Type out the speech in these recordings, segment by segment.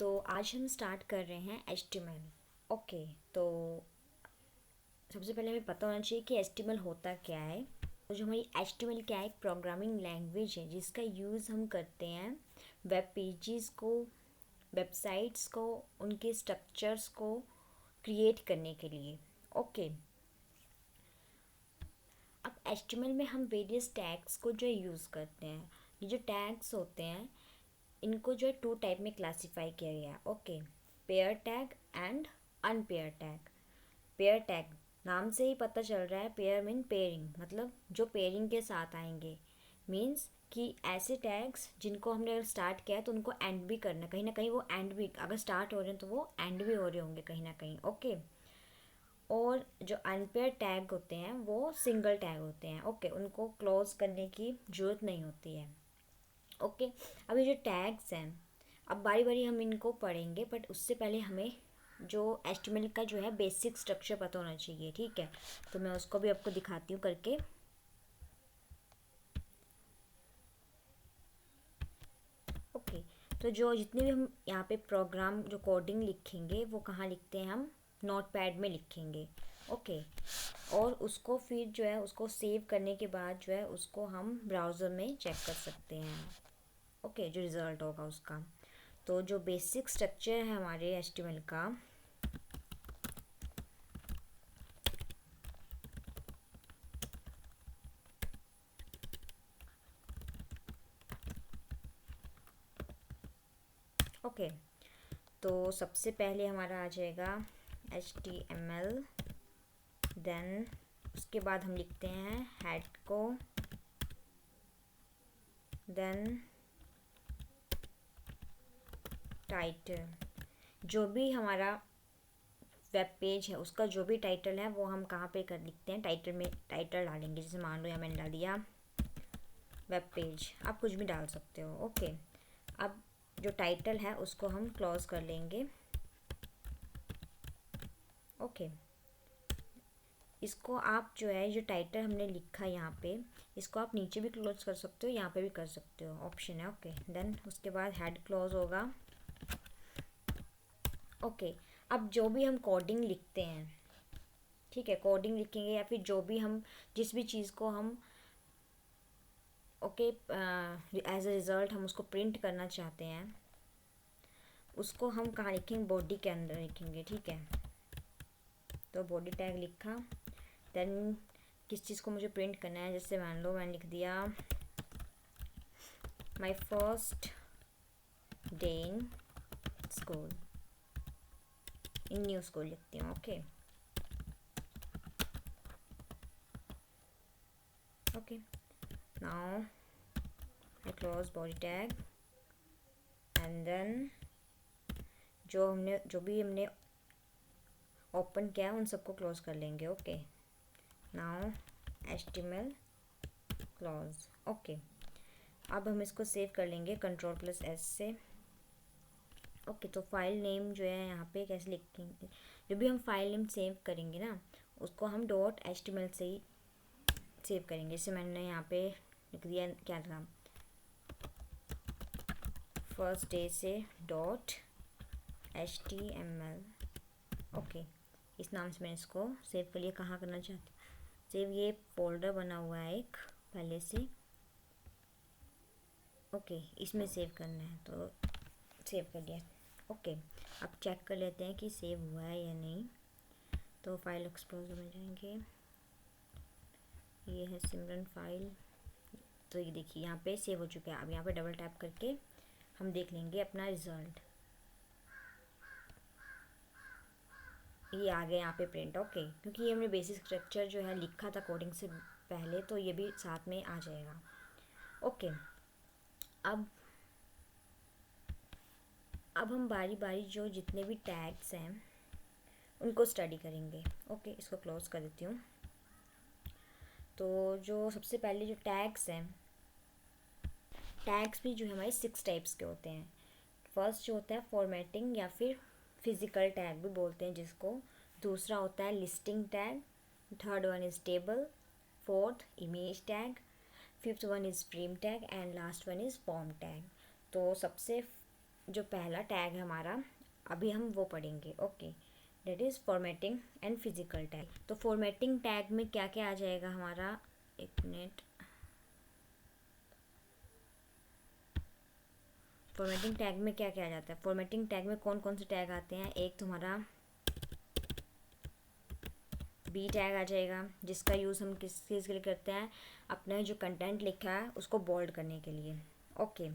तो आज हम स्टार्ट कर रहे हैं HTML। ओके, तो सबसे पहले हमें पता होना चाहिए कि HTML होता क्या है। तो जो हमारी HTML क्या है, एक प्रोग्रामिंग लैंग्वेज है जिसका यूज़ हम करते हैं वेब पेजेस को, वेबसाइट्स को, उनके स्ट्रक्चर्स को क्रिएट करने के लिए। ओके, अब HTML में हम वेरियस टैग्स को जो है यूज़ करते हैं। ये जो टैग्स होते हैं इनको जो है टू टाइप में क्लासिफाई किया गया है। Okay, pair tag and unpair tag. Pair tag नाम से ही पता चल रहा है, पेयर मीन पेयरिंग, मतलब जो पेयरिंग के साथ आएंगे। मीन्स कि ऐसे टैग्स जिनको हमने अगर स्टार्ट किया है तो उनको एंड भी करना, कहीं ना कहीं वो एंड भी, अगर स्टार्ट हो रहे हैं तो वो एंड भी हो रहे होंगे कहीं ना कहीं। ओके, और जो अनपेयर टैग होते हैं वो सिंगल टैग होते हैं। ओके, उनको क्लोज करने की ज़रूरत नहीं होती है। ओके, अब ये जो टैग्स हैं, अब बारी बारी हम इनको पढ़ेंगे, बट उससे पहले हमें जो HTML का जो है बेसिक स्ट्रक्चर पता होना चाहिए। ठीक है, तो मैं उसको भी आपको दिखाती हूँ करके। ओके, तो जो जितने भी हम यहाँ पे प्रोग्राम जो कोडिंग लिखेंगे वो कहाँ लिखते हैं, हम नोट पैड में लिखेंगे। ओके, और उसको फिर जो है उसको सेव करने के बाद जो है उसको हम ब्राउज़र में चेक कर सकते हैं। ओके, जो रिज़ल्ट होगा उसका। तो जो बेसिक स्ट्रक्चर है हमारे HTML का, ओके, तो सबसे पहले हमारा आ जाएगा HTML। देन उसके बाद हम लिखते हैं हेड को, देन टाइटल। जो भी हमारा वेब पेज है उसका जो भी टाइटल है वो हम कहाँ पे कर लिखते हैं, टाइटल में टाइटल डालेंगे। जैसे मान लो या मैंने डाल दिया वेब पेज, आप कुछ भी डाल सकते हो। ओके, अब जो टाइटल है उसको हम क्लोज कर लेंगे। ओके, इसको आप जो है जो टाइटल हमने लिखा है यहाँ पे, इसको आप नीचे भी क्लोज कर सकते हो, यहाँ पे भी कर सकते हो, ऑप्शन है। ओके, देन उसके बाद हेड क्लोज होगा। ओके, अब जो भी हम कोडिंग लिखते हैं, ठीक है, कोडिंग लिखेंगे या फिर जो भी हम जिस भी चीज़ को हम ओके एज अ रिज़ल्ट हम उसको प्रिंट करना चाहते हैं, उसको हम कहाँ लिखेंगे, बॉडी के अंदर लिखेंगे। ठीक है, तो बॉडी टैग लिखा। देन किस चीज़ को मुझे प्रिंट करना है, जैसे मान लो मैंने लिख दिया my first day in school, in new school लिखती हूँ। Okay, okay, now I close body tag and then जो भी हमने ओपन किया है उन सबको क्लोज कर लेंगे। Okay, now HTML close. Okay, अब हम इसको सेव कर लेंगे Ctrl+S से। ओके, तो फाइल नेम जो है यहाँ पे कैसे लिखेंगे, जो भी हम फाइल नेम सेव करेंगे ना उसको हम .html से ही सेव करेंगे। जैसे मैंने यहाँ पे लिख दिया, क्या था, फर्स्ट डे से .html। ओके, इस नाम से मैंने इसको सेव कर लिया। कहाँ करना चाहती हूँ सेव, ये फोल्डर बना हुआ है एक पहले से। ओके, इसमें सेव करना है तो सेव कर लिया। ओके, अब चेक कर लेते हैं कि सेव हुआ है या नहीं। तो फाइल एक्सप्लोरर में जाएंगे, ये है सिमरन फाइल। तो ये देखिए यहाँ पे सेव हो चुका है। अब यहाँ पे डबल टैप करके हम देख लेंगे अपना रिज़ल्ट, ये आ गया यहाँ पे प्रिंट। ओके, क्योंकि ये हमने बेसिक स्ट्रक्चर जो है लिखा था कोडिंग से पहले, तो ये भी साथ में आ जाएगा। ओके, अब हम बारी बारी जो जितने भी टैग्स हैं उनको स्टडी करेंगे। ओके, इसको क्लोज कर देती हूँ। तो जो सबसे पहले जो टैग्स हैं, टैग्स भी जो है हमारे 6 टाइप्स के होते हैं। फर्स्ट जो होता है फॉर्मेटिंग या फिर फिजिकल टैग भी बोलते हैं जिसको। दूसरा होता है listing tag. Third one is table. Fourth image tag. Fifth one is frame tag and last one is form tag. तो सबसे जो पहला टैग है हमारा, अभी हम वो पढ़ेंगे। Okay, that is formatting and physical tag. तो फॉर्मेटिंग टैग में क्या क्या आ जाएगा हमारा, एक मिनट। फॉर्मेटिंग टैग में क्या क्या आ जाता है, फॉर्मेटिंग टैग में कौन कौन से टैग आते हैं, एक तुम्हारा बी टैग आ जाएगा, जिसका यूज़ हम किस चीज़ के लिए करते हैं, अपने जो कंटेंट लिखा है उसको बोल्ड करने के लिए। Okay,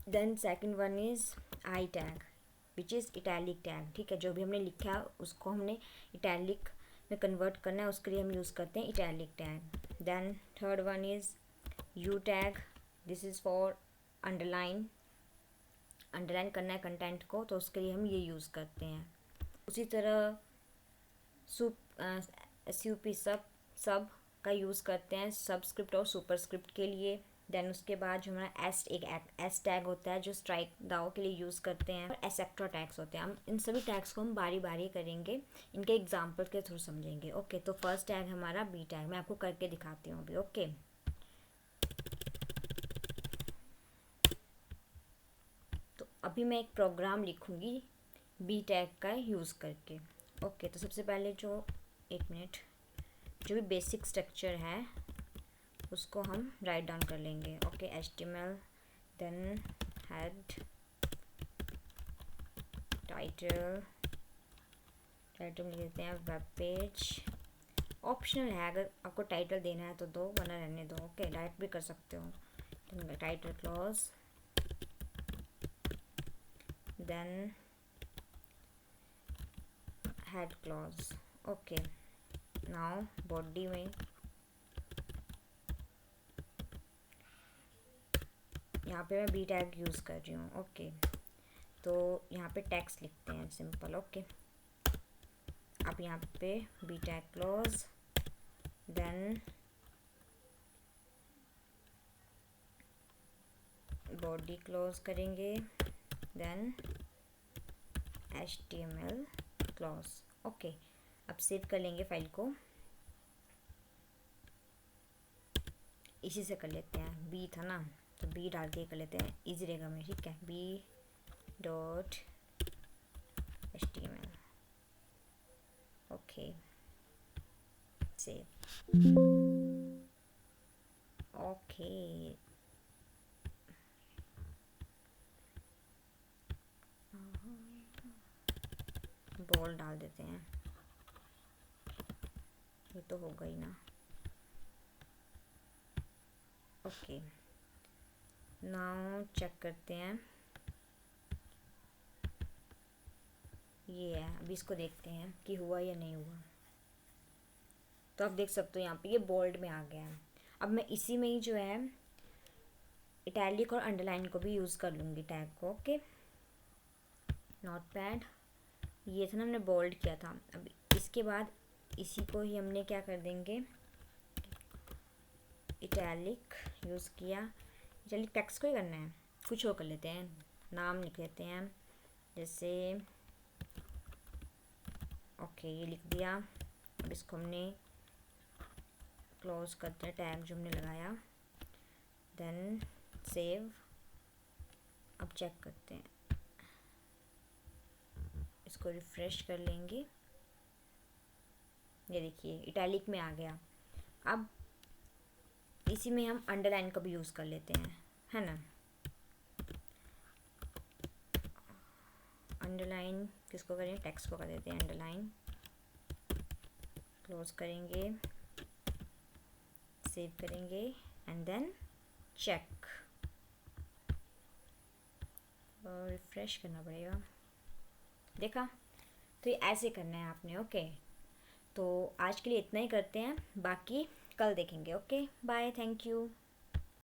then second one is I tag which is italic tag. ठीक है, जो भी हमने लिखा है उसको हमने इटैलिक में कन्वर्ट करना है, उसके लिए हम यूज़ करते हैं italic tag. Then third one is U tag, this is for underline करना है कंटेंट को, तो उसके लिए हम ये यूज़ करते हैं। उसी तरह SUP सब का यूज़ करते हैं सबस्क्रिप्ट और सुपरस्क्रिप्ट के लिए। देन उसके बाद जो हमारा एस टैग होता है जो स्ट्राइक दाव के लिए यूज़ करते हैं, और एसेक्ट्रा टैग्स होते हैं। हम इन सभी टैग्स को हम बारी बारी करेंगे, इनके एग्जाम्पल के थ्रू समझेंगे। ओके, तो फर्स्ट टैग हमारा बी टैग, मैं आपको करके दिखाती हूँ अभी। ओके, तो अभी मैं एक प्रोग्राम लिखूँगी बी टैग का यूज़ करके। ओके, तो सबसे पहले जो एक मिनट जो भी बेसिक स्ट्रक्चर है उसको हम राइट डाउन कर लेंगे। Okay, HTML, then head, title लिख देते हैं, वेब पेज। ऑप्शनल है, अगर आपको टाइटल देना है तो दो, वरना रहने दो। ओके, डायरेक्ट भी कर सकते हो। Title close, then head close. Okay, now body में यहाँ पे मैं बी टैग यूज़ कर रही हूँ। ओके, तो यहाँ पे टेक्स्ट लिखते हैं सिंपल। ओके, अब यहाँ पे B tag close, then body close करेंगे, देन HTML क्लोज। ओके, अब सेव कर लेंगे फाइल को, इसी से कर लेते हैं, बी था ना तो बी डाल के कर लेते हैं, इजी रहेगा में। ठीक है, b.html। Okay, save. Okay, ball डाल देते हैं, ये तो होगा ही ना। ओके, नाउ चेक करते हैं, ये है। अभी इसको देखते हैं कि हुआ या नहीं हुआ। तो आप देख सकते हो यहाँ पे ये बोल्ड में आ गया है। अब मैं इसी में ही जो है इटैलिक और अंडरलाइन को भी यूज़ कर लूँगी टैग को। ओके, नोटपैड, ये था ना हमने बोल्ड किया था। अब इसके बाद इसी को ही हमने क्या कर देंगे, इटैलिक यूज़ किया। इटैलिक टेक्स्ट को ही करना है, कुछ और कर लेते हैं, नाम लिख लेते हैं जैसे। ओके, ये लिख दिया। अब इसको हमने क्लोज करते हैं, टैग जो हमने लगाया, देन सेव। अब चेक करते हैं, इसको रिफ्रेश कर लेंगे, ये देखिए इटैलिक में आ गया। अब इसी में हम अंडरलाइन का भी यूज़ कर लेते हैं, है ना। अंडरलाइन किसको करें, टेक्स्ट को कर देते हैं अंडरलाइन, क्लोज करेंगे, सेव करेंगे, एंड देन चेक, और रिफ्रेश करना पड़ेगा। देखा, तो ये ऐसे करना है आपने। ओके, तो आज के लिए इतना ही करते हैं, बाकी कल देखेंगे। Okay, bye, thank you.